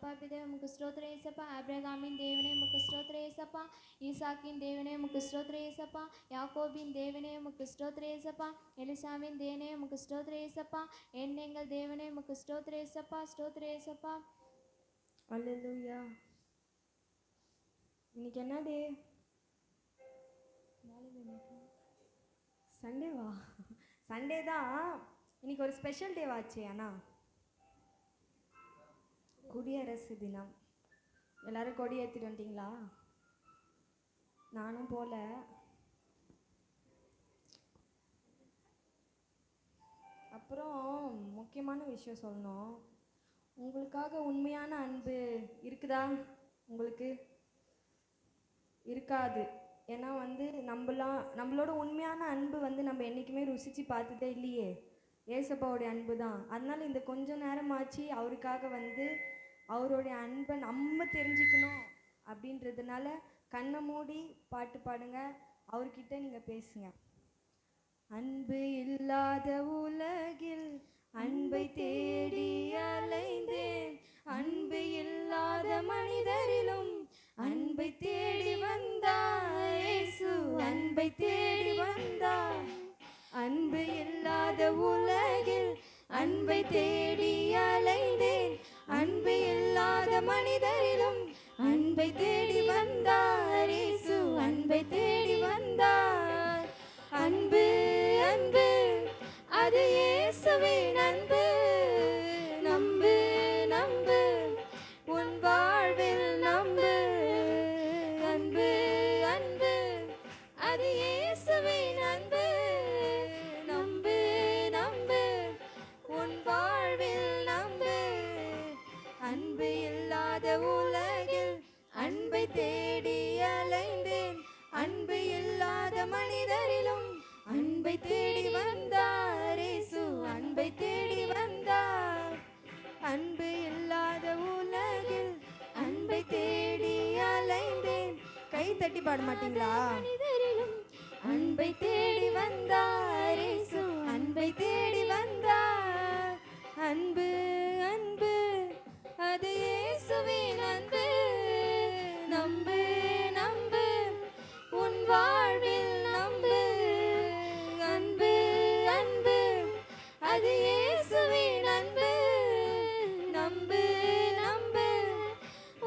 அப்பா பிதா உமக்கு ஸ்தோத்திரம் ஏசப்பா. ஆபிரகாமின் தேவனே உமக்கு ஸ்தோத்திரம் ஏசப்பா. ஈசாக்கின் தேவனே உமக்கு ஸ்தோத்திரம் ஏசப்பா. யாக்கோபின் தேவனே உமக்கு ஸ்தோத்திரம் ஏசப்பா. எலிசாவின் தேவனே உமக்கு ஸ்தோத்திரம் ஏசப்பா. எங்கள் தேவனே உமக்கு ஸ்தோத்திரம் ஏசப்பா. ஸ்தோத்திரம் ஏசப்பா. அல்லேலூயா. இன்னைக்கு என்ன டே? சண்டேவா? சண்டே தான். இன்னைக்கு ஒரு ஸ்பெஷல் டே ஆச்சு. அண்ணா குடியரசு தினம். எல்லாரும் கொடி ஏற்றிட்டு வந்துட்டீங்களா? நானும் போல. அப்புறம் முக்கியமான விஷயம் சொல்லணும். உங்களுக்காக உண்மையான அன்பு இருக்குதா? உங்களுக்கு இருக்காது. ஏன்னா நம்மளோட உண்மையான அன்பு நம்ம என்றைக்குமே ருசித்து பார்த்ததே இல்லையே. ஏசப்பாவுடைய அன்பு தான். அதனால் இந்த கொஞ்ச நேரமாச்சு அவருக்காக அவருடைய அன்பை நம்ம தெரிஞ்சுக்கணும் அப்படின்றதுனால கண்ணை மூடி பாட்டு பாடுங்க. அவர்கிட்ட நீங்கள் பேசுங்க. அன்பு இல்லாத உலகில் அன்பை தேடி அலைந்தேன். அன்பு இல்லாத மனிதரிலும் அன்பை தேடி வந்தார் இயேசு. அன்பை தேடி வந்தார். அன்பு இல்லாத உலகில் அன்பை தேடி அலைந்தேன். அன்பு இல்லாத மனிதரிலும் அன்பை தேடி வந்தார் இயேசு. அன்பை தேடி வந்தார். அன்பு அன்பு அது இயேசுவின் அன்பு. நம்பு நம்பு உன் வாழ்வில் நம்பு. அன்பு அன்பு அது இயேசுவின் அன்பு. நம்பு நம்பு உன் வாழ்வில் நம்பு. அன்பு இல்லாத உலகில் அன்பை தேடி அலைந்தேன். அன்பு இல்லாத மனிதரிலும் அன்பை தேடி வந்தார் இயேசு. அன்பை தேடி வந்தார். அன்பு இல்லாத உலகில் அன்பை தேடி அலைந்தேன். கை தட்டி பாட மாட்டீங்களா? மனிதரிலும் அன்பை தேடி வந்தார் இயேசு. அன்பை தேடி வந்தார். அன்பு அன்பு அது இயேசுவின் அன்பு. நம்பு நம்பு உன் வாழ்வில் நம்பு. அன்பு அன்பு அது இயேசுவின் அன்பு. நம்பு நம்பு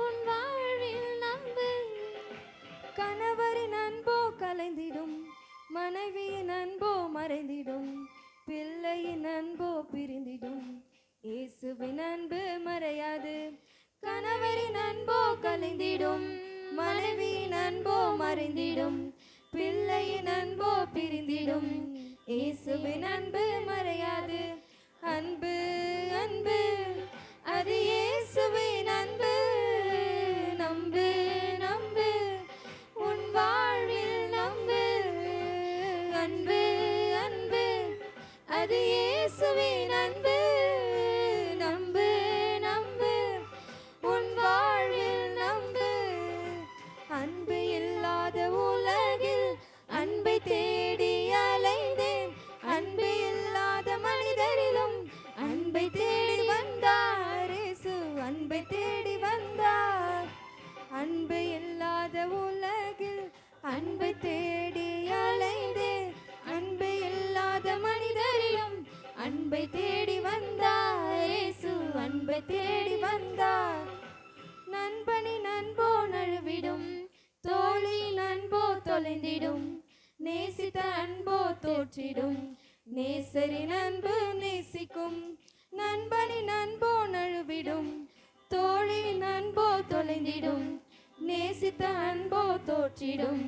உன் வாழ்வில் நம்பு. கணவரின் அன்போ கலைந்திடும், மனைவியின் அன்போ மறைந்திடும், பிள்ளையின் அன்போ பிரிந்திடும், இயேசுவின் அன்பு மறையாது. கணவரின் அன்போ கலைந்திடும், மனைவியின் அன்போ மறைந்திடும், பிள்ளையின் அன்போ பிரிந்திடும், இயேசுவின் அன்பு மறையாது. அன்பு அன்பு அது இயேசுவின் அன்பு. நம்பு நம்பு உன் வாழ்வில் நம்பு. அன்பு அன்பு அது இயேசுவின் அன்பு. நம்பு நம்பு உன் வாழ்வில் நம்பு. அன்பு இல்லாத உலகில் அன்பை தேடி அலைந்தேன். அன்பு இல்லாத மனிதரிலும் அன்பை தேடி வந்தார் இயேசு. அன்பை தேடி வந்தார். அன்பு இல்லாத உலகில் அன்பை தேடி அலைந்தேன். அன்பு இல்லாத மனிதரிலும் அன்பை தேடி வந்தார் இயேசு. அன்பை தேடி வந்தார். நண்பனின் அன்போ நழுவிடும், தோழியின் அன்போ தொலைந்திடும், நேசித்த அன்போ தோற்றிடும், நேசரின் அன்பு நேசிக்கும். நண்பனின் அன்போ நழுவிடும், தோழியின் அன்போ தொலைந்திடும், நேசித்த அன்போ தோற்றிடும்,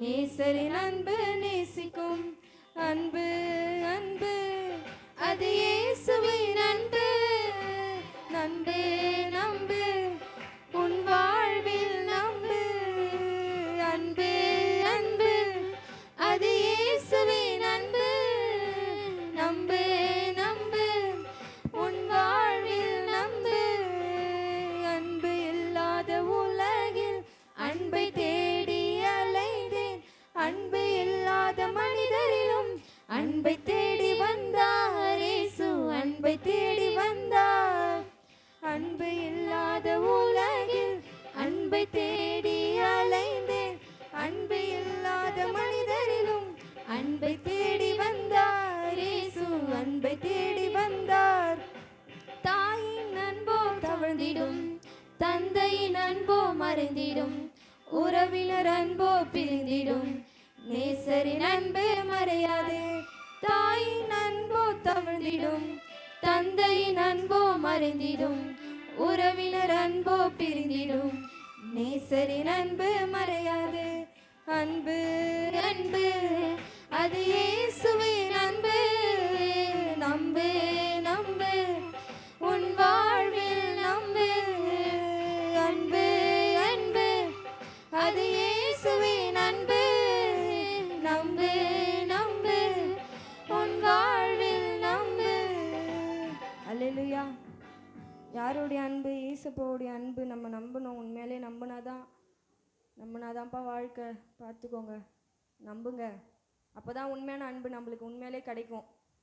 நேசரின் அன்பு நேசிக்கும். அன்பு அன்பு அது இயேசுவின் அன்பு. நம்பு நம்பு உன் வாழ்வில் நம்பு. அன்பு அன்பு அது இயேசுவின் அன்பு. நம்பு நம்பு உன் வாழ்வில் நம்பு. அன்பு இல்லாத உலகில் அன்பை தேடி அலைந்தேன். அன்பு இல்லாத மனிதரிலும் அன்பை தேடி வந்தார் இயேசு. அன்பை தேடி வந்தார். அன்பு அன்பு இல்லாத உலகில் அன்பை தேடி அலைந்தேன். அன்பு இல்லாத மனிதரிலும் அன்பை தேடி வந்தார் இயேசு, அன்பை தேடி வந்தார். தாயின் அன்போ தவழ்ந்திடும், தந்தையின் அன்போ மறைந்திடும், உறவினர் அன்போ பிரிந்திடும், நேசரின் அன்பு மறையாது. தாயின் அன்போ தவழ்ந்திடும், தந்தையின் அன்போ மறைந்திடும், உறவினர் அன்போ பிரிந்திடும், நேசரின் அன்பு மறையாது. அன்பு அன்பு அது இயேசுவின் அன்பு. நம்பு நம்பு உன் வாழ்வில் நம்பு. அன்பு அன்பு அது இயேசுவின் அன்பு. நம்பு நம்பு உன் வாழ்வில் நம்பு. அல்லேலூயா. யாருடைய அன்பு? இயேசுவோடைய அன்பு நம்ம நம்பணும். உண்மையிலே நம்பினாதான்ப்பா வாழ்க்கை. பார்த்துக்கோங்க, நம்புங்க. அப்போ தான் உண்மையான அன்பு நம்மளுக்கு உண்மையிலே கிடைக்கும்.